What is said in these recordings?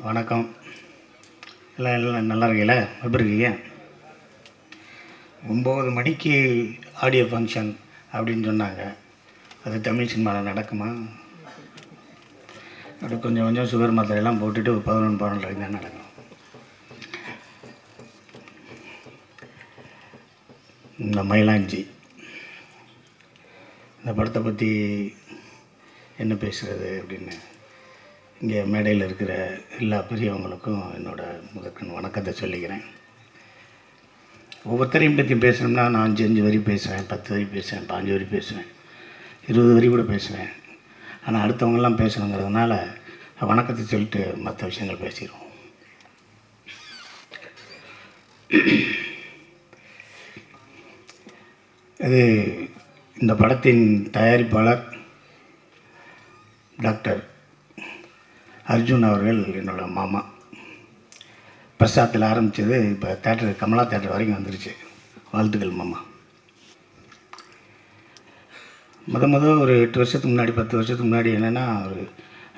வணக்கம். எல்லாம் நல்லா இருக்கீங்களா? எப்படி இருக்கீங்க? 9 மணிக்கு ஆடியோ ஃபங்க்ஷன் அப்படின்னு சொன்னாங்க. அது தமிழ் சினிமாவில் நடக்குமா? அப்படி கொஞ்சம் கொஞ்சம் சுகர் மாத்திரையெல்லாம் போட்டுட்டு 11 12 தான் நடக்கும். இந்த மயிலாஞ்சி இந்த படத்தை பற்றி என்ன பேசுகிறது அப்படின்னு இங்கே மேடையில் இருக்கிற எல்லா பெரியவங்களுக்கும் என்னோடய முதற்கண் வணக்கத்தை சொல்லிக்கிறேன். ஒவ்வொருத்தரையும் பற்றி பேசணும்னா நான் 5 வரி பேசுவேன், 10 வரி பேசுவேன், 15 வரி பேசுவேன், 20 வரி கூட பேசுவேன். ஆனால் அடுத்தவங்கெல்லாம் பேசணுங்கிறதுனால வணக்கத்தை சொல்லிட்டு மற்ற விஷயங்கள் பேசிடுவோம். இது இந்த படத்தின் தயாரிப்பாளர் டாக்டர் அர்ஜுன் அவர்கள் என்னோடய மாமா. பிரசாத்தில் ஆரம்பித்தது இப்போ தேட்டர் கமலா தேட்டர் வரைக்கும் வந்துருச்சு. வாழ்த்துக்கள் மாமா. ஒரு 8 வருஷத்துக்கு முன்னாடி 10 வருஷத்துக்கு முன்னாடி என்னென்னா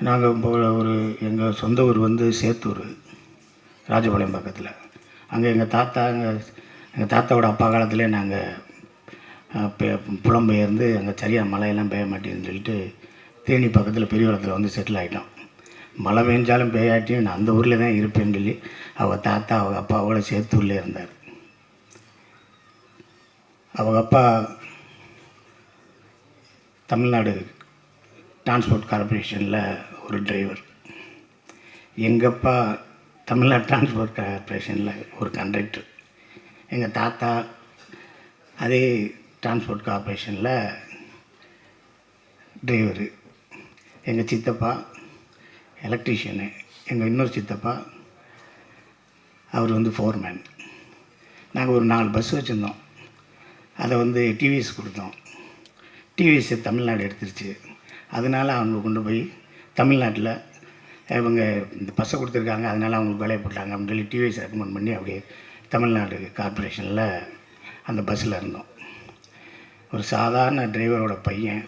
நாங்கள் இப்போ எங்கள் சொந்த ஊர் வந்து சேத்தூர், ராஜபாளையம் பக்கத்தில். அங்கே எங்கள் தாத்தாவோட அப்பா காலத்திலே நாங்கள் புலம்பெயர்ந்து அங்கே சரியாக மழையெல்லாம் பெய்ய மாட்டேன்னு சொல்லிட்டு தேனி பக்கத்தில் பெரியவளத்தில் வந்து செட்டில் ஆகிட்டோம். மழை பெஞ்சாலும் பெய்யாட்டியும் நான் அந்த ஊரில் தான் இருப்பேன்னு சொல்லி அவங்க தாத்தா அவங்க அப்பாவோட சேத்தூரில் இருந்தார். அவங்க அப்பா தமிழ்நாடு டிரான்ஸ்போர்ட் கார்பரேஷனில் ஒரு டிரைவர், எங்கள் அப்பா தமிழ்நாடு டிரான்ஸ்போர்ட் கார்பரேஷனில் ஒரு கண்டக்டர், எங்கள் தாத்தா அதே டிரான்ஸ்போர்ட் கார்பரேஷனில் டிரைவரு, எங்கள் சித்தப்பா எலக்ட்ரீஷியனு, எங்கள் இன்னொரு சித்தப்பா அவர் வந்து ஃபோர்மேன். நாங்கள் ஒரு 4 பஸ் வச்சுருந்தோம். அதை வந்து டிவிஎஸ் கொடுத்தோம். டிவிஎஸ் தமிழ்நாடு எடுத்துருச்சு. அதனால் அவங்க கொண்டு போய் தமிழ்நாட்டில் இவங்க இந்த பஸ்ஸை கொடுத்துருக்காங்க, அதனால் அவங்களுக்கு வேலையை போட்டாங்க அப்படின்னு சொல்லி டிவிஎஸ் ரெக்கமெண்ட் பண்ணி அப்படியே தமிழ்நாடு கார்பரேஷனில் அந்த பஸ்ஸில் இருந்தோம். ஒரு சாதாரண டிரைவரோட பையன்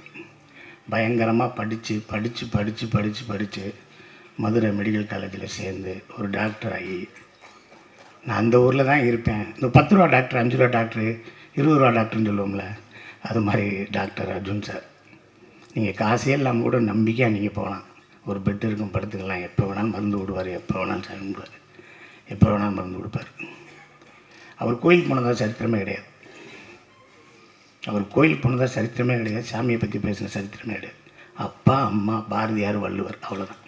பயங்கரமாக படித்து மதுரை மெடிக்கல் காலேஜில் சேர்ந்து ஒரு டாக்டர் ஆகி நான் அந்த ஊரில் தான் இருப்பேன். இந்த 10 ரூபா டாக்டர், 5 ரூபா டாக்டரு, 20 ரூபா டாக்டர்னு சொல்லுவோம்ல, அது மாதிரி டாக்டர் அர்ஜுன் சார். நீங்கள் காசே இல்லாமல் கூட நம்பிக்கையாக நீங்கள் போகலாம். ஒரு பெட்டு இருக்கும், படுத்துக்கலாம், எப்போ வேணாலும் மருந்து விடுவார், எப்போ வேணாலும் சாமி விடுவார், எப்போ வேணாலும் மருந்து கொடுப்பார். அவர் கோயிலுக்கு போனதாக சரித்திரமே கிடையாது. சாமியை பற்றி பேசின சரித்திரமே கிடையாது. அப்பா அம்மா பாரதியார் வள்ளுவர், அவ்வளோதான்.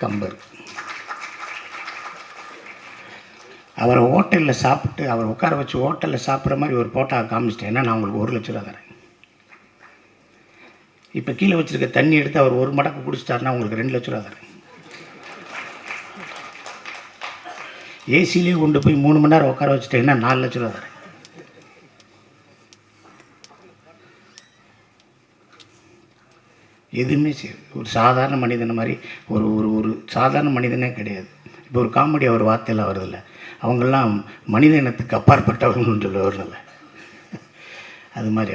கம்பர். அவரை ஹோட்டலில் சாப்பிட்டு அவரை உட்கார வச்சு ஹோட்டலில் சாப்பிட்ற மாதிரி ஒரு போட்டா காமிச்சிட்டேன்னா நான் உங்களுக்கு 1 லட்ச ரூபா தரேன். இப்போ கீழே வச்சுருக்க தண்ணி எடுத்து அவர் 1 மடக்கு குடிச்சிட்டாருன்னா உங்களுக்கு 2 லட்ச ரூபா தரேன். ஏசிலேயே கொண்டு போய் 3 மணி நேரம் உட்கார வச்சுட்டேன்னா 4 லட்ச ரூபா தரேன். எதுவுமே சரி, ஒரு சாதாரண மனிதனை மாதிரி ஒரு சாதாரண மனிதனே கிடையாது. இப்போ ஒரு காமெடி அவர் வார்த்தையில் வருதில்ல, அவங்கெல்லாம் மனித இனத்துக்கு அப்பாற்பட்டவர்கள்னு சொல்ல வரல, அது மாதிரி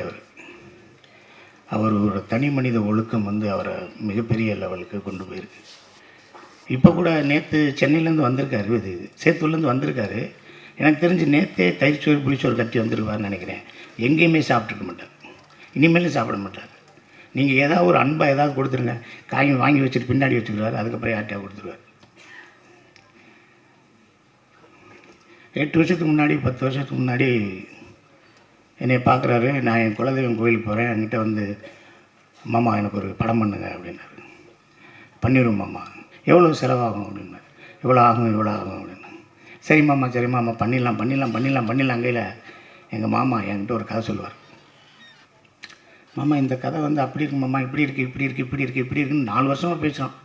அவரோட தனி மனித ஒழுக்கம் வந்து அவரை மிகப்பெரிய லெவலுக்கு கொண்டு போயிருக்கு. இப்போ கூட நேற்று சென்னையிலேருந்து வந்திருக்காரு, இது சேத்தூர்லேருந்து வந்திருக்காரு. எனக்கு தெரிஞ்சு நேற்றே தயிர்ச்சோறு புளிச்சோறு கட்டி வந்துருவார்னு நினைக்கிறேன். எங்கேயுமே சாப்பிட்ருக்க மாட்டார், இனிமேலும் சாப்பிட மாட்டார். நீங்கள் ஏதாவது ஒரு அன்பாக ஏதாவது கொடுத்துருங்க, காய் வாங்கி வச்சுட்டு பின்னாடி வச்சுக்கிறாரு, அதுக்கப்புறம் யார்கிட்டயா கொடுத்துருவார். 8 வருஷத்துக்கு முன்னாடி 10 வருஷத்துக்கு முன்னாடி என்னை பார்க்குறாரு. நான் என் குலதெய்வம் கோயிலுக்கு போகிறேன், என்கிட்ட வந்து மாமா எனக்கு ஒரு படம் பண்ணுங்க அப்படின்னாரு. பண்ணிடுவோம் மாமா. எவ்வளோ செலவாகும் அப்படின்னாரு. இவ்வளோ ஆகும் அப்படின்னு. சரி மாமா பண்ணிடலாம். கையில் எங்கள் மாமா என்கிட்ட ஒரு கதை சொல்லுவார். மாமா இந்த கதை வந்து அப்படி இருக்கு மாமா, இப்படி இருக்குன்னு 4 வருஷமாக பேசுகிறோம்.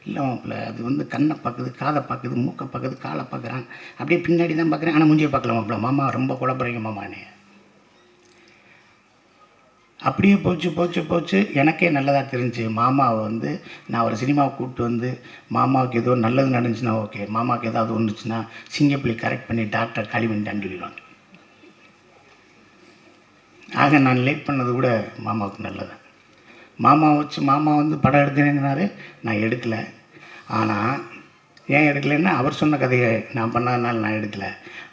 இல்லை மாப்பிள்ள, அது வந்து கண்ணை பார்க்குது, காதை பார்க்குது, மூக்கை பார்க்குது, காலை பார்க்குறான், அப்படியே பின்னாடி தான் பார்க்குறேன், ஆனால் மூஞ்சியை பார்க்கல மாப்பிள்ள. மாமா ரொம்ப குழப்பறீங்க மாமா என்னைய. அப்படியே போச்சு. எனக்கே நல்லதாக தெரிஞ்சு மாமாவை வந்து நான் ஒரு சினிமாவை கூப்பிட்டு வந்து மாமாவுக்கு ஏதோ நல்லது நடந்துச்சுன்னா ஓகே, மாமாவுக்கு ஏதாவது ஒன்றுச்சுன்னா சிங்கப்பிள்ளி கரெக்ட் பண்ணி டாக்டர் களி பண்ணிட்டான்னு சொல்லிடுவாங்க. ஆக நான் லேட் பண்ணது கூட மாமாவுக்கு நல்லது. மாமா வந்து படம் எடுக்கிறேங்கிறாரு, நான் எடுக்கலை. ஆனால் ஏன் எடுக்கலைன்னா அவர் சொன்ன கதையை நான் பண்ணாதனால நான் எடுக்கலை.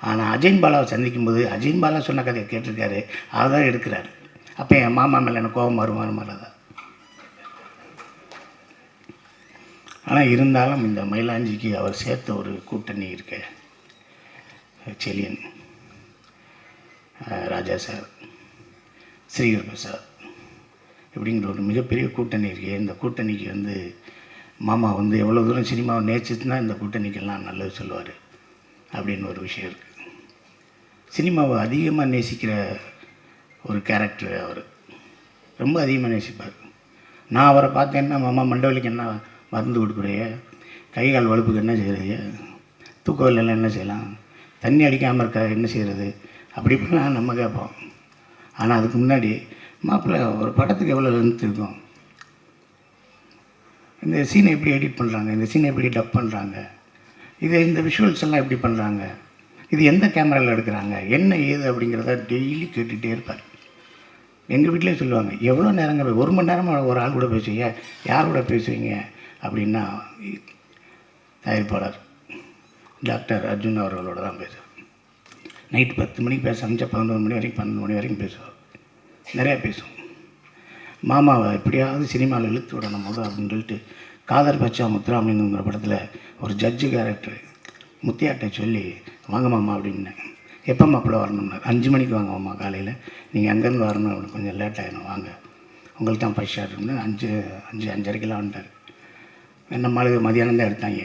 ஆனால் அஜயன் பாலாவை சந்திக்கும்போது அஜயன் பாலா சொன்ன கதையை கேட்டிருக்காரு, அதை தான் எடுக்கிறாரு. அப்போ என் மாமா மேலே எனக்கு கோபம் வருமானமாக தான். ஆனால் இருந்தாலும் இந்த மயிலாஞ்சிக்கு அவர் சேர்த்த ஒரு கூட்டணி இருக்க, செலியன், ராஜா சார், ஸ்ரீகர் பிரசாத் இப்படிங்கிற ஒரு மிகப்பெரிய கூட்டணி இருக்குது. இந்த கூட்டணிக்கு வந்து மாமா வந்து எவ்வளோ தூரம் சினிமாவை நேசிச்சுன்னா இந்த கூட்டணிக்கெல்லாம் நல்லது சொல்லுவார் அப்படின்னு ஒரு விஷயம் இருக்குது. சினிமாவை அதிகமாக நேசிக்கிற ஒரு கேரக்டர் அவர், ரொம்ப அதிகமாக நேசிப்பார். நான் அவரை பார்த்தேன்னா, மாமா மண்டவலிக்கு என்ன மருந்து கொடுக்குறைய, கை கால் வலுப்புக்கு என்ன செய்கிறது, தூக்க வரலாம் என்ன செய்யலாம், தண்ணி அடிக்காமல் இருக்கா என்ன செய்கிறது, அப்படி இப்படிலாம் நம்ம கேட்போம். ஆனால் அதுக்கு முன்னாடி மாப்பிள்ளை ஒரு படத்துக்கு எவ்வளோ லென்த் இருக்கும், இந்த சீனை எப்படி எடிட் பண்ணுறாங்க, இந்த சீனை எப்படி டப் பண்ணுறாங்க, இந்த விஷுவல்ஸ் எல்லாம் எப்படி பண்ணுறாங்க, இது எந்த கேமராவில் எடுக்கிறாங்க, என்ன ஏது அப்படிங்கிறத டெய்லி கேட்டுகிட்டே இருப்பார். எங்கள் வீட்டிலே சொல்லுவாங்க, எவ்வளோ நேரங்க 1 மணி நேரமாக ஒரு ஆள் கூட பேசுவீங்க, யார் கூட பேசுவீங்க அப்படின்னா தயாரிப்பாளர் டாக்டர் அர்ஜுன் அவர்களோட தான் பேசுவார். நைட்டு 10 மணிக்கு பேச ஆரம்பித்தா 11 மணி வரைக்கும் 12 மணி வரைக்கும் பேசுவார். நிறையா பேசுவோம். மாமாவை எப்படியாவது சினிமாவில் இழுத்து விடணும் போது அப்படின்னு சொல்லிட்டு காதர் பச்சா முத்துராமலிங்கங்கிற படத்தில் ஒரு ஜட்ஜு கேரக்டர் முத்தியாட்டை சொல்லி, வாங்க மாமா அப்படின்னேன். எப்போ மாப்பிள்ள வரணும்னா 5 மணிக்கு வாங்க மாமா காலையில், நீங்கள் அங்கேருந்து வரணும் அப்படின்னு, கொஞ்சம் லேட் ஆகிடும் வாங்க, உங்களுக்கு தான் ஃபஸ்ட் ஷாட் இருந்து 5:30 வந்துட்டார். என்ன மாளுக்கு மதியானம் தான் எடுத்தாங்க,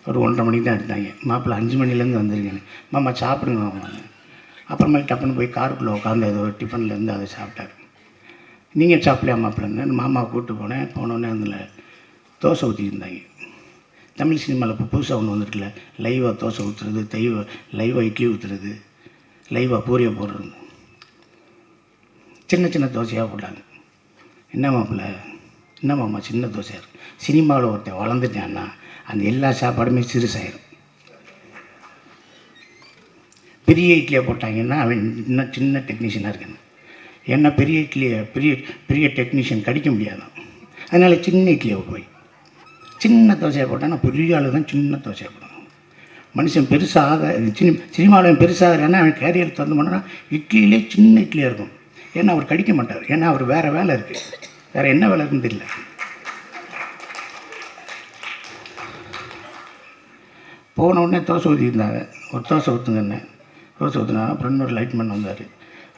ஒரு 1:30 மணிக்கு தான் எடுத்தாங்க. மாப்பிள்ளை 5 மணிலேருந்து வந்துருக்கேன்னு, மாமா சாப்பிடுங்க மாமா. அப்புறமேல் டப்புன்னு போய் காருக்குள்ளே உட்காந்து ஏதோ டிஃபன்லேருந்து அதை சாப்பிட்டார். நீங்கள் சாப்பிடலையா மாப்பிள்ளைன்னு மாமாவை கூப்பிட்டு போனோடனே அதில் தோசை ஊற்றிருந்தாங்க. தமிழ் சினிமாவில் இப்போ புதுசாக ஒன்று வந்துருக்குல்ல, லைவாக தோசை ஊற்றுறது, லைவாக இட்லி ஊற்றுறது, லைவாக பூரியை போடுறது, சின்ன சின்ன தோசையாக போட்டாங்க. என்ன மாப்பிள்ள, என்ன மாமா சின்ன தோசையாக இருக்கும், சினிமாவில் ஒருத்தன் வளர்ந்துட்டான்னா அந்த எல்லா சாப்பாடுமே சிறுசாயிரும். பெரிய இட்லியை போட்டாங்கன்னா அவன் இன்னும் சின்ன டெக்னீஷியனாக இருக்கணும். ஏன்னா பெரிய இட்லியை பெரிய டெக்னீஷியன் கடிக்க முடியாதான். அதனால் சின்ன இட்லியை போய் சின்ன தோசையை போட்டால் நான் பெரிய ஆள் தான் சின்ன தோசையை போடணும். மனுஷன் பெருசாக சினிமாவில் பெருசாகிறேன்னா அவன் கேரியர் திறந்து பண்ணால் இட்லியிலே சின்ன இட்லியாக இருக்கும். ஏன்னா அவர் கடிக்க மாட்டார், ஏன்னா அவர் வேறு வேலை இருக்குது, வேறு என்ன வேலை இருக்குன்னு தெரியல. போனவுடனே தோசை ஊற்றிருந்தாங்க, ஒரு தோசை ஊற்றுங்கண்ணே, தோசை ஊற்றுனாங்க. அப்புறம் இன்னொரு லைட்மேன் வந்தார்,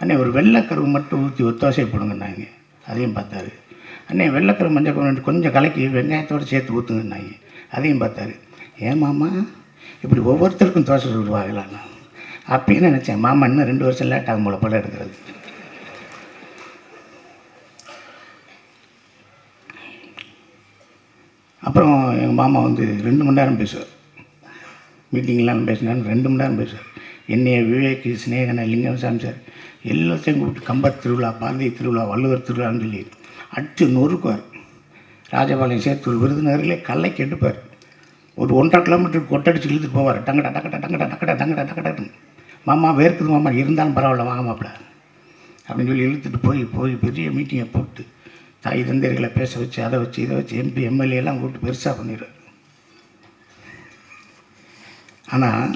அண்ணே ஒரு வெள்ளைக்கருவு மட்டும் ஊற்றி ஒரு தோசையை போடுங்கன்னாங்க. அதையும் பார்த்தாரு. அண்ணே வெள்ளைக்கருவு மஞ்சள் கருவு கொஞ்சம் கலக்கி வெங்காயத்தோடு சேர்த்து ஊற்றுங்கன்னாங்க. அதையும் பார்த்தாரு. ஏன் மாமா இப்படி ஒவ்வொருத்தருக்கும் தோசை சுடுவாங்களாண்ணா அப்படின்னு நினச்சேன். மாமா இன்னும் 2 வருஷம் லேட் ஆகும் போல படம் எடுக்கிறது. அப்புறம் எங்கள் மாமா வந்து 2 மணி நேரம் பேசுவார். மீட்டிங்லாம் பேசினாலும் 2 மணி நேரம் பேசுவார். என்னைய விவேக், சினேகனை, லிங்கசாமி சார் எல்லாத்தையும் கூப்பிட்டு கம்பர் திருவிழா, பாரதி திருவிழா, வள்ளுவர் திருவிழான்னு சொல்லி அடித்து நொறுக்குவார். ராஜபாளையம் சேத்தூர் விருதுநகரிலே கல்லைக்கு எடுப்பார். ஒரு 1.5 கிலோமீட்டருக்கு கொட்டடிச்சு இழுத்துட்டு போவார். டங்கடா டக்கடா டங்கடா டக்கடா டங்கடா டக்கடான்னு. மாமா வேர்க்குது மாமா, இருந்தாலும் பரவாயில்ல வாங்க மாப்பிள்ள அப்படின்னு சொல்லி இழுத்துட்டு போய் பெரிய மீட்டிங்கை போட்டு தாய் தந்தையர்களை பேச வச்சு அதை வச்சு இதை வச்சு MP MLA எல்லாம் கூப்பிட்டு பெருசாக பண்ணிடுவார். ஆனால்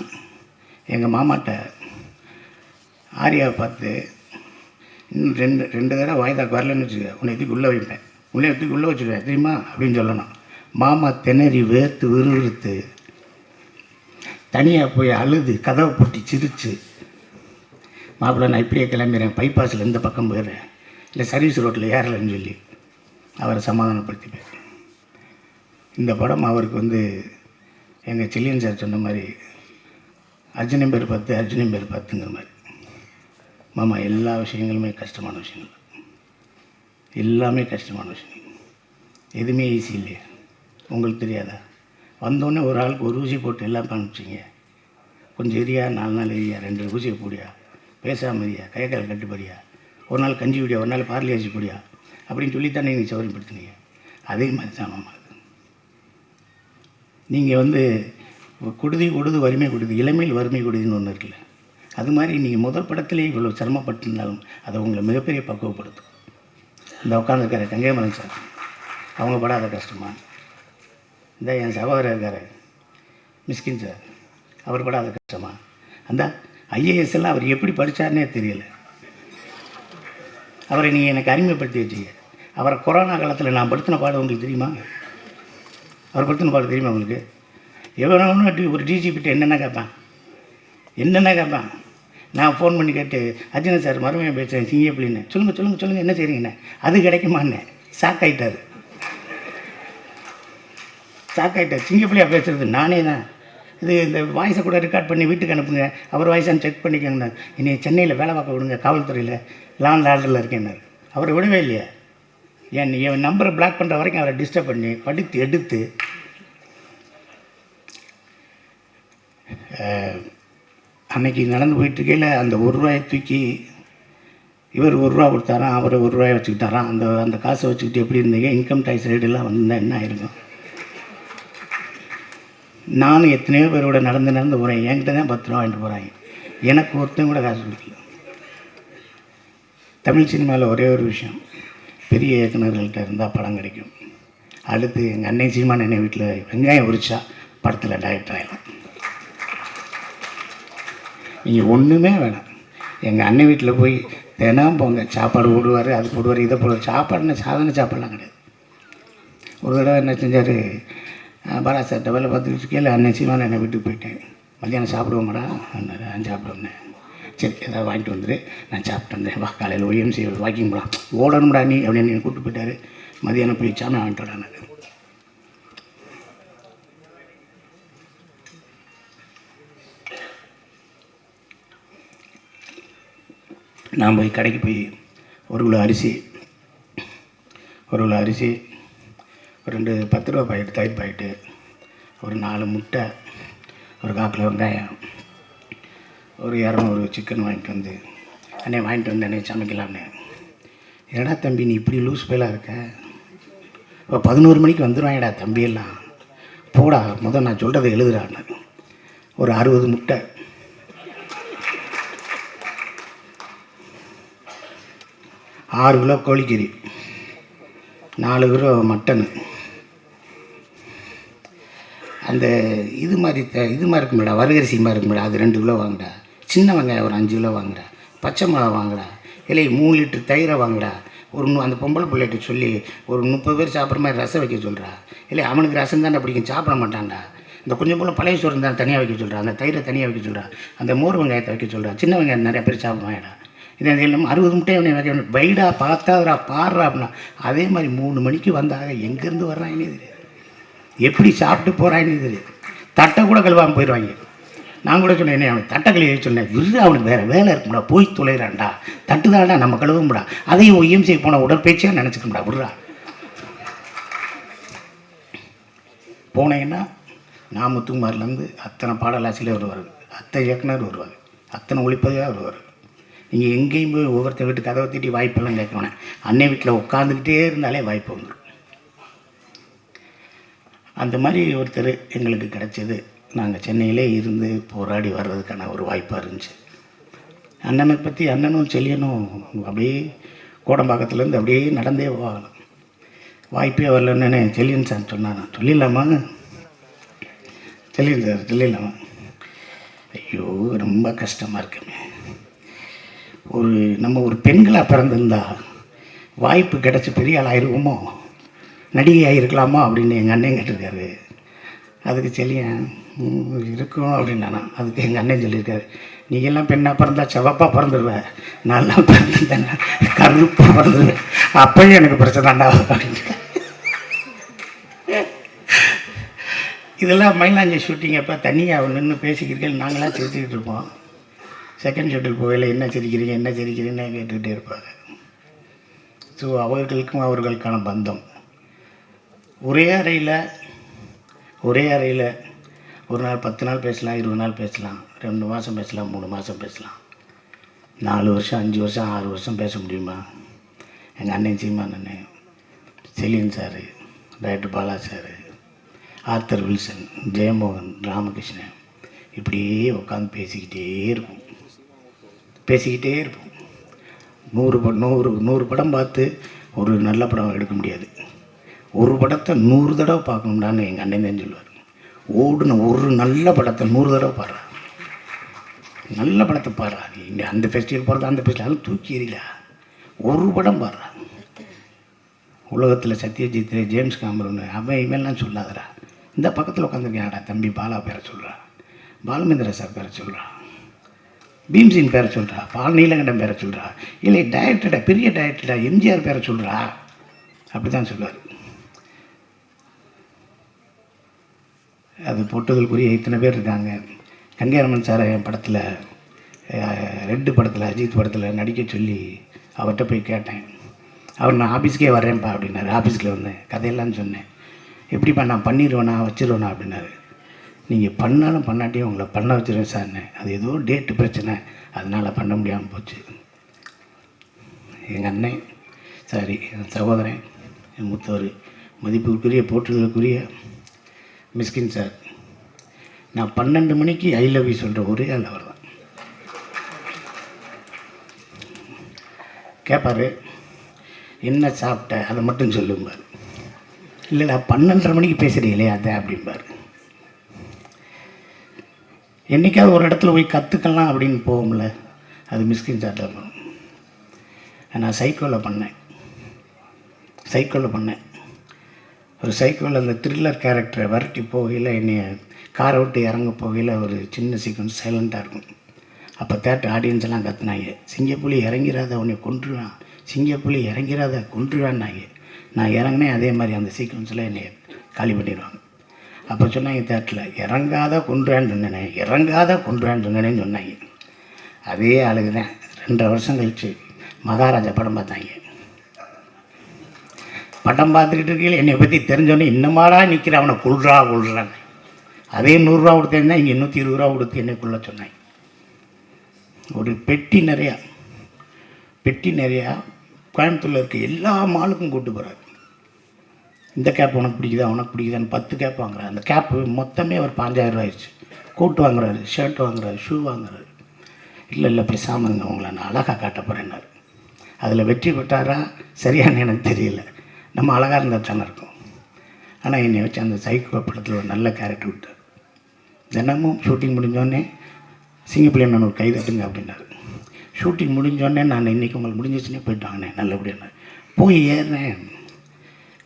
எங்கள் மாமாட்ட ஆரியாவை பார்த்து இன்னும் ரெண்டு தடவை வாய்தாக்கு வரலன்னு வச்சுக்க, உன்னை எதுக்கு உள்ளே வைப்பேன், உன்னை எதுக்கு உள்ளே வச்சுருவேன் தெரியுமா அப்படின்னு சொல்லணும். மாமா திணறி வேர்த்து விறுவிறுத்து தனியாக போய் அழுது கதவை போட்டி சிரித்து, மாப்பிள்ளை நான் இப்படியே கிளம்பிடுறேன், பைபாஸில் இந்த பக்கம் போயிடுறேன், இல்லை சர்வீஸ் ரோட்டில் ஏறலைன்னு சொல்லி அவரை சமாதானப்படுத்திப்பேன். இந்த படம் அவருக்கு வந்து எங்கள் செல்லியன் சார் சொன்ன மாதிரி அர்ஜுனன் பேர் 10 அர்ஜுனன் பேர் 10ங்கிற மாதிரி. மாமா எல்லா விஷயங்களுமே கஷ்டமான விஷயங்கள், எல்லாமே கஷ்டமான விஷயங்கள், எதுவுமே ஈஸி இல்லையா, உங்களுக்கு தெரியாதா? வந்தோடனே ஒரு ஆளுக்கு ஒரு ஊசி போட்டு எல்லாம் காமிச்சிங்க, கொஞ்சம் எரியா 4 நாள் எரியா, 2 ஊசியை போடியா, பேசாமல் எரியா, கைக்கால் கட்டுப்படியா, ஒரு நாள் கஞ்சி குடியா, ஒரு நாள் பார்லி அரிசி போடியா அப்படின்னு சொல்லித்தானே நீங்கள் சௌரியப்படுத்துனீங்க. அதே மாதிரி தான் மாமா நீங்கள் வந்து கொடுது வறுமை கொடுது, இளமையில் வறுமை கொடுதுன்னு ஒன்று இருக்குல்ல, அது மாதிரி நீங்கள் முதல் படத்துலேயே இவ்வளோ சிரமப்பட்டிருந்தாலும் அதை உங்களை மிகப்பெரிய பக்குவப்படுத்தும். இந்த உட்காந்துருக்கிற கங்கைமரன் சார் அவங்க படாத கஷ்டமா, இந்த என் சகோதரர் இருக்கார் மிஸ்கின் சார், அவர் படாத கஷ்டமா? அந்த ஐஏஎஸ் எல்லாம் அவர் எப்படி படித்தார்னே தெரியல. அவரை நீங்கள் எனக்கு அறிமுகப்படுத்தி வச்சுக்க. அவரை கொரோனா காலத்தில் நான் படுத்தின பாடு உங்களுக்கு தெரியுமா? அவர் படுத்தின பாடு தெரியுமா உங்களுக்கு? எவனோ ஒரு டிஜிபிட்ட என்னென்ன கேட்பான். நான் ஃபோன் பண்ணி கேட்டு, அர்ஜுனன் சார் மறுமையாக பேசுகிறேன் சிங்கப்பிள்ளின்னு, சொல்லுங்கள் என்ன செய்கிறீங்கண்ணே? அது கிடைக்குமாண்ணே? சாக்காயிட்டார். சிங்கப்பிள்ளையாக பேசுகிறது நானே தான். இந்த வாய்ஸை கூட ரெக்கார்ட் பண்ணி வீட்டுக்கு அனுப்புங்க, அவர் வாய்ஸான்னு செக் பண்ணிக்கோங்கண்ணா. என்னை சென்னையில் வேலை பார்க்க விடுங்க, காவல்துறையில் லாண்ட் ஆர்டரில் இருக்கேன்னாரு. அவரை விடவே இல்லையா? என் நம்பரை பிளாக் பண்ணுற வரைக்கும் அவரை டிஸ்டர்ப் பண்ணி படித்து எடுத்து அன்றைக்கி நடந்து போயிட்டுருக்கையில் அந்த ₹1 தூக்கி இவர் ₹1 கொடுத்தாராம், அவர் ₹1 வச்சுக்கிட்டாராம். அந்த காசை வச்சுக்கிட்டு எப்படி இருந்தீங்க? இன்கம் டேக்ஸ் ரேட்டெல்லாம் வந்தால் என்ன ஆயிருக்கும்? நானும் எத்தனையோ பேரோட நடந்து போகிறேன். என்கிட்ட தான் ₹10 வாங்கிட்டு போகிறாங்க. எனக்கு ஒருத்தன் கூட காசு கொடுக்கல. தமிழ் சினிமாவில் ஒரே ஒரு விஷயம், பெரிய இயக்குநர்கள்ட்ட இருந்தால் படம் கிடைக்கும். அடுத்து எங்கள் அன்னை சீமான் என்னை வீட்டில் வெங்காயம் உரிச்சா படத்தில் டைரக்டர் ஆகிடும். நீங்கள் ஒன்றுமே வேணாம், எங்கள் அண்ணன் வீட்டில் போய் தினம் போங்க, சாப்பாடு போடுவார், அது போடுவார், இதை போடுவார். சாப்பாடுன்னு சாதாரண சாப்பாடெலாம் கிடையாது. ஒரு தடவை என்ன செஞ்சார், பாலா சார்ட்ட வேலை பார்த்துக்கிட்டு இருக்கையில் அண்ணன் சீமான் என்னை வீட்டுக்கு போயிட்டேன். மத்தியானம் சாப்பிடுவோம்டா? நான் சாப்பிடுவேன். சரி, ஏதாவது வாங்கிட்டு வந்துடு, நான் சாப்பிட்டு வந்தேன். வா, காலையில் OMC வாக்கிங் போகலாம், ஓடணும்டா நீ அப்படின்னு என்னை கூப்பிட்டு போயிட்டார். மதியானம் போய் சாமி வாங்கிட்டு விடானது. நான் போய் கடைக்கு போய் 1 கிலோ அரிசி, ஒரு 2 ₹10 பாக்கெட்டு தயிர் பாக்கெட்டு, ஒரு 4 முட்டை, ஒரு 1/4 கிலோ வெங்காயம், ஒரு 200 சிக்கன் வாங்கிட்டு வந்து அன்னை சமைக்கலாம்னு. ஏடா தம்பி, நீ இப்படி லூஸ் பேலாக இருக்க? இப்போ 11 மணிக்கு வந்துடுவாங்கடா தம்பியெல்லாம், போடா முதல் நான் சொல்கிறத எழுதுறான்னு. ஒரு 60 முட்டை, 6 கிலோ கோழிக்கறி, 4 கிலோ மட்டனு, அந்த இது மாதிரி இருக்கும்டா, வறுகரிசி மாதிரி இருக்கும்டா, அது 2 கிலோ வாங்கடா. சின்ன வெங்காயம் ஒரு 5 கிலோ வாங்கடா. பச்சை மிளகா வாங்கடா. இல்லை 3 லிட்டர் தயிரை வாங்கடா. அந்த பொம்பளை பிள்ளைகிட்ட சொல்லி ஒரு 30 பேர் சாப்பிட்ற மாதிரி ரசம் வைக்க சொல்கிறா. இல்லை அவனுக்கு ரசம் தானே பிடிக்கும், சாப்பிட மாட்டான்டா. இந்த கொஞ்சம் போல் பழைய சோறு தான் தனியாக வைக்க சொல்கிறா, அந்த தயிரை தனியாக வைக்க சொல்கிறா, அந்த மோர் வெங்காயத்தை வைக்க சொல்கிறா. சின்ன வெங்காயம் நிறைய பேர் சாப்பிடுவாங்கடா. இது இல்லாமல் 60 முட்டையை அவனை வைக்க வைடா பார்த்தாதுரா பாடுறா அப்படின்னா. அதே மாதிரி 3 மணிக்கு வந்தாக எங்கேருந்து வர்றாங்கன்னே தெரியாது, எப்படி சாப்பிட்டு போகிறாங்கன்னு தெரியாது. தட்டை கூட கழுவாமல் போயிடுவாங்க. நான் கூட சொன்னேன், என்ன அவனுக்கு தட்டை கழுவி சொன்னேன், விரு அவனுக்கு வேறு வேலை இருக்கும்டா, போய் தொலைகிறான்டா, தட்டு தான்டா நம்ம கழுவும்டா, அதையும் OMC போன உடற்பயிற்சியாக நினச்சிக்கோம்டா, விட்றா. போனீங்கன்னா நாமுத்துக்குமார்லேருந்து அத்தனை பாடலாசிரியர் வருவார், அத்தனை இயக்குனர் வருவார், அத்தனை ஒளிப்பதிவாக வருவார். நீங்கள் எங்கேயும் போய் ஒவ்வொருத்தர் வீட்டு கதவை தீட்டி வாய்ப்பெல்லாம் கேட்க வேணாம். அன்னை வீட்டில் உட்காந்துக்கிட்டே இருந்தாலே வாய்ப்பு வந்துடும். அந்த மாதிரி ஒருத்தர் எங்களுக்கு கிடச்சது. நாங்கள் சென்னையிலே இருந்து போராடி வர்றதுக்கான ஒரு வாய்ப்பாக இருந்துச்சு. அண்ணனை பற்றி அண்ணனும் செல்லியனும் அப்படியே கோடம்பாக்கத்துலேருந்து அப்படியே நடந்தே போகலாம். வாய்ப்பே வரலன்னு செல்லியன் சார் சொன்னான். சொல்லிடலாமா? செல்லியன் சார் சொல்லிடலாமா? ஐயோ ரொம்ப கஷ்டமாக இருக்குமே. நம்ம ஒரு பெண்களாக பிறந்திருந்தா வாய்ப்பு கிடச்சி பெரிய ஆள் ஆயிருக்குமோ, நடிகை ஆகிருக்கலாமா அப்படின்னு எங்கள் அண்ணன் கேட்டிருக்காரு. அதுக்கு செல்லியன் இருக்கும் அப்படின்னானா. அதுக்கு எங்கள் அண்ணன் சொல்லியிருக்காரு, நீங்கள்லாம் பெண்ணாக பிறந்தா செவப்பாக பிறந்துடுவேன், நல்லா பிறந்திருந்தேன் கருப்பாக பிறந்துடுவேன், அப்போயும் எனக்கு பிரச்சனைண்டா அப்படின்னு. இதெல்லாம் மயிலாஞ்சி ஷூட்டிங் அப்போ தனியாக நின்று பேசிக்கிறீர்கள், நாங்களாம் சிரிச்சுக்கிட்டு இருப்போம். செகண்ட் ஷெட்யூல் போகையில் என்ன சிரிக்கிறீங்கன்னு கேட்டுக்கிட்டே இருப்பாங்க. ஸோ அவர்களுக்கும் அவர்களுக்கான பந்தம். ஒரே அறையில் ஒரு நாள் 10 நாள் பேசலாம், 20 நாள் பேசலாம், 2 மாதம் பேசலாம், 3 மாதம் பேசலாம். 4 வருஷம் 5 வருஷம் 6 வருஷம் பேச முடியுமா? எங்கள் அண்ணன் சீமான் அண்ணன், Chelian sir, director Bala sir, Arthur Wilson, Jeyamohan, Ramakrishnan, இப்படியே உட்காந்து பேசிக்கிட்டே இருப்போம். 100 படம் பார்த்து ஒரு நல்ல படம் எடுக்க முடியாது. ஒரு படத்தை 100 தடவை பார்க்கணும்டான்னு எங்கள் அண்ணன் தான் சொல்லுவார். ஓடுன ஒரு நல்ல படத்தை 100 தடவை பாடுறா, நல்ல படத்தை பாடுறா. இங்கே அந்த ஃபெஸ்டிவல் போகிறது, அந்த ஃபெஸ்டிவல் தூக்கி எறியல, ஒரு படம் பாடுறா. உலகத்தில் சத்யஜித், ஜேம்ஸ் காமரூன், அவன் இவெல்லாம் சொல்லாதடா. இந்த பக்கத்தில் உட்காந்துருக்கேன்டா தம்பி பாலா பேரை சொல்கிறா, பாலுமேந்திர சார் பேரை சொல்கிறா, பீம்சிங் பேரை சொல்கிறா, பால் நீலகண்டன் பேரை சொல்கிறா, இல்லை டைரக்டடா பெரிய டைரக்டடா எம்ஜிஆர் பேரை சொல்கிறா. அப்படி தான் சொல்லுவார். அது போட்டதுக்குரிய இத்தனை பேர் இருக்காங்க. கங்கையரமன் சார் என் படத்தில், ரெட்டு படத்தில், அஜித் படத்தில் நடிக்க சொல்லி அவர்கிட்ட போய் கேட்டேன். அவர் நான் ஆஃபீஸ்க்கே வரேன்ப்பா அப்படின்னாரு. ஆஃபீஸில் வந்தேன், கதையெல்லாம் சொன்னேன். எப்படிப்பா நான் பண்ணிடுவேண்ணா வச்சுருவேண்ணா அப்படின்னாரு. நீங்கள் பண்ணாலும் பண்ணாட்டியும் உங்களை பண்ண வச்சுருவேன் சார்னு. அது ஏதோ டேட்டு பிரச்சனை, அதனால் பண்ண முடியாமல் போச்சு. எங்கள் அண்ணன் சாரி என் சகோதரன், என் மூத்தவர், மதிப்புக்குரிய போற்றுதலுக்குரிய மிஸ்கின் சார், நான் 12 மணிக்கு ஐ லவ் யூ சொல்கிற ஒரே ஆள் அவர் தான். கேட்பார், என்ன சாப்பிட்ட அதை மட்டும் சொல்லும்பார். இல்லை 12:30 மணிக்கு பேசுகிறீங்களே அதை அப்படிம்பார். என்றைக்காவது ஒரு இடத்துல போய் கற்றுக்கலாம் அப்படின்னு போகும்ல, அது மிஸ்கின் சார் தான். நான் சைக்கோவில் பண்ணேன். ஒரு சைக்கோவில் அந்த த்ரில்லர் கேரக்டரை வரட்டி போகையில், என்னை காரை விட்டு இறங்க போகையில் ஒரு சின்ன சீக்வன்ஸ் சைலண்ட்டாக இருக்கும். அப்போ தேட்டர் ஆடியன்ஸ் எல்லாம் கற்றுனாங்க, சிங்கப்புலி இறங்கிறாத உன்னை கொன்றுவான், சிங்கப்புலி இறங்கிறாத கொன்றுவான்னாங்க. நான் இறங்கினேன், அதே மாதிரி அந்த சீக்வன்ஸில் என்னை காலி பண்ணிடுவாங்க. அப்போ சொன்னாங்க தேட்டரில், இறங்காத கொன்றுவான்னு சொன்னேன், இறங்காத கொன்றுவான்னு சொன்னேன்னு சொன்னாங்க. அதே ஆளுக்கு தான் 2 வருஷம் கழிச்சு மகாராஜா படம் பார்த்தாங்க. படம் பார்த்துக்கிட்டு இருக்கையில் என்னை பற்றி தெரிஞ்சோன்னே, இன்னமாடா நிற்கிற அவனை கொள்றான்னு. அதே 100 ரூபா கொடுத்தேன்னா இங்கே 120 ரூபா கொடுத்து என்னை கொள்ள சொன்னாங்க. ஒரு பெட்டி நிறையா கோயம்புத்தூரில் இருக்க எல்லா மாலுக்கும் கூப்பிட்டு போகிறார். இந்த கேப் உனக்கு பிடிக்குதா, உனக்கு பிடிக்குதான்னு 10 கேப் வாங்குறாரு. அந்த கேப்பு மொத்தமே ஒரு 5000 ரூபா ஆயிடுச்சு. கோட் வாங்குறாரு, ஷர்ட் வாங்குறாரு, ஷூ வாங்குறாரு. இல்லை பேசாமங்க, உங்களை நான் அழகாக காட்ட போகிறேன்னாரு. அதில் வெற்றி பெற்றாரா சரியான எனக்கு தெரியல. நம்ம அழகாக இருந்தால் தானே இருக்கும். ஆனால் என்னை வச்சு அந்த சைக்கோ படத்தில் ஒரு நல்ல கேரக்டர் விட்டார். தினமும் ஷூட்டிங் முடிஞ்சோடனே சிங்கப்புலி நான் ஒரு கை தட்டுங்க அப்படின்னாரு. ஷூட்டிங் முடிஞ்சோடனே நான் இன்றைக்கி உங்களுக்கு முடிஞ்சிச்சுன்னே போயிட்டு வாங்கினேன் நல்லபடியான. போய் ஏறினேன்,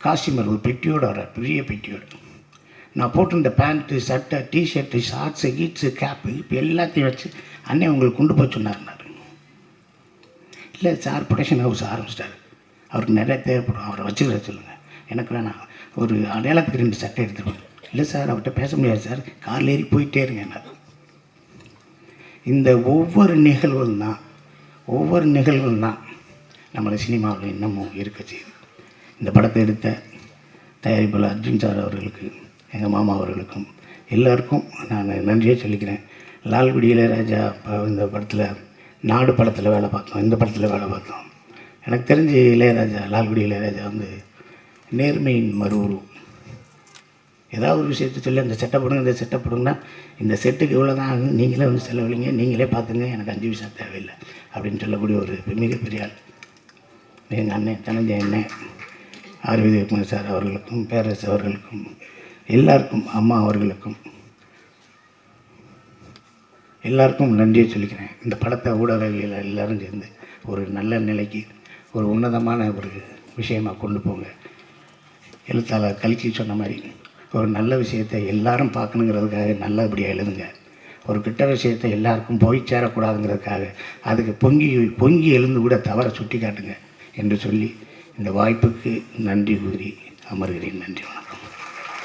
காஸ்டியூமர் ஒரு பெட்டியோடு வர்றார், பெரிய பெட்டியோடு. நான் போட்டிருந்த பேண்ட்டு, சட்டை, டிஷர்ட்டு, ஷார்ட்ஸு, கீட்ஸு, கேப்பு இப்போ எல்லாத்தையும் வச்சு அண்ணே உங்களுக்கு கொண்டு போய் சொன்னார்னாரு. இல்லை சார் ப்ரொடக்ஷன் ஹவுஸ் ஆரம்பிச்சிட்டாரு, அவருக்கு நிறைய தேவைப்படும், அவரை வச்சுக்கிற சொல்லுங்கள். எனக்கு வேணாம், ஒரு அடையாளத்துக்கு 2 சட்டை எடுத்துருவாங்க. இல்லை சார் அவர்கிட்ட பேச முடியாது சார், காரில் ஏறி போயிட்டே இருங்க என்ன. இந்த ஒவ்வொரு நிகழ்வுகள் தான் நம்மளை சினிமாவில் இன்னமும் இருக்க செய்யுது. இந்த படத்தை எடுத்த தயாரிப்பாளர் அர்ஜுன் சார் அவர்களுக்கு, எங்கள் மாமா அவர்களுக்கும் எல்லாருக்கும் நான் நன்றியே சொல்லிக்கிறேன். லால்குடி இளையராஜா இந்த படத்தில், நாடு படத்தில் வேலை பார்த்தோம், இந்த படத்தில் வேலை பார்த்தோம். எனக்கு தெரிஞ்சு இளையராஜா, லால்குடி இளையராஜா நேர்மையின் மறுவுருவம். ஏதாவது ஒரு விஷயத்தை சொல்லி அந்த செட்டை போடுங்க, இந்த செட்டை போடுங்கன்னா, இந்த செட்டுக்கு இவ்வளோ தான் ஆகும், நீங்களே செலவழிங்க, நீங்களே பார்த்துங்க, எனக்கு 5 பைசா தேவையில்லை அப்படின்னு சொல்லக்கூடிய ஒரு மிகப்பெரிய ஆள் எங்கள் அண்ணன் தனஞ்சய அண்ணன், ஆர் விஜயகுமார் சார் அவர்களுக்கும், பேரரசு அவர்களுக்கும், எல்லாருக்கும், அம்மா அவர்களுக்கும் எல்லாருக்கும் நன்றியை சொல்லிக்கிறேன். இந்த படத்தை ஊடகவியல் எல்லோரும் சேர்ந்து ஒரு நல்ல நிலைக்கு, ஒரு உன்னதமான ஒரு விஷயமாக கொண்டு போங்க. எழுத்தாளர் கல்கி சொன்ன மாதிரி ஒரு நல்ல விஷயத்தை எல்லாரும் பார்க்கணுங்கிறதுக்காக நல்லபடியாக எழுதுங்க. ஒரு கெட்ட விஷயத்தை எல்லாருக்கும் போய் சேரக்கூடாதுங்கிறதுக்காக அதுக்கு பொங்கி எழுந்து கூட தவற சுட்டி காட்டுங்க என்று சொல்லி இந்த வாய்ப்புக்கு நன்றி கூறி அமர்கிறேன். நன்றி, வணக்கம்.